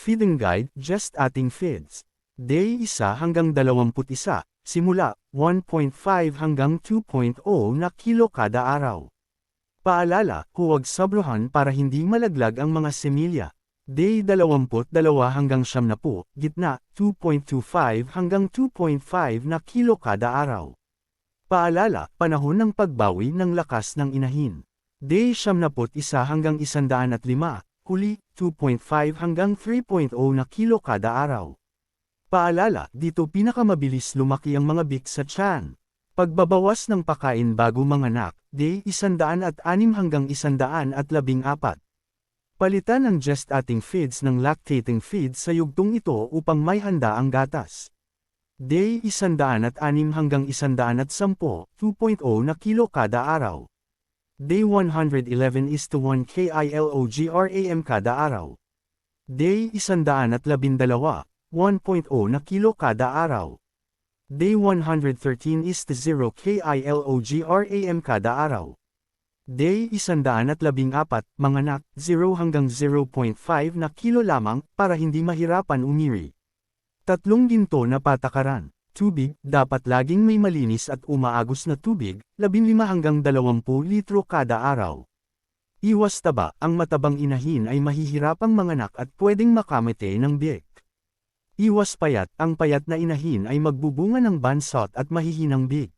Feeding Guide, Just Ating Feeds. Day 1 hanggang 21, simula 1.5 hanggang 2.0 na kilo kada araw. Paalala, huwag sobrohan para hindi malaglag ang mga semilya. Day 22 hanggang 70, gitna, 2.25 hanggang 2.5 na kilo kada araw. Paalala, panahon ng pagbawi ng lakas ng inahin. Day 71 hanggang 105, huli, 2.5 hanggang 3.0 na kilo kada araw. Paalala, dito pinakamabilis lumaki ang mga bik sa tiyan. Pagbabawas ng pakain bago manganak, day 106 hanggang 114. Palitan ang Just Ating Feeds ng lactating feeds sa yugtong ito upang may handa ang gatas. Day 106 hanggang 110, 2.0 na kilo kada araw. Day 111 is to 1 kilogram kada araw. Day 112, 1.0 na kilo kada araw. Day 113 is to 0 kilogram kada araw. Day 114, manganak, 0 hanggang 0.5 na kilo lamang, para hindi mahirapan umiri. 3 ginto na patakaran. Tubig, dapat laging may malinis at umaagos na tubig, 15 hanggang 20 litro kada araw. Iwas taba, ang matabang inahin ay mahihirapang manganak at pwedeng makamete ng biik. Iwas payat, ang payat na inahin ay magbubunga ng bansot at mahihinang biik.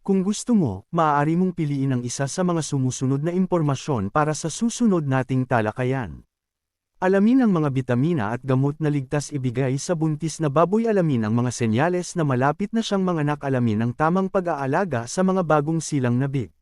Kung gusto mo, maaari mong piliin ang isa sa mga sumusunod na impormasyon para sa susunod nating talakayan. Alamin ang mga bitamina at gamot na ligtas ibigay sa buntis na baboy. Alamin ang mga senyales na malapit na siyang manganak. Alamin ang tamang pag-aalaga sa mga bagong silang na biik.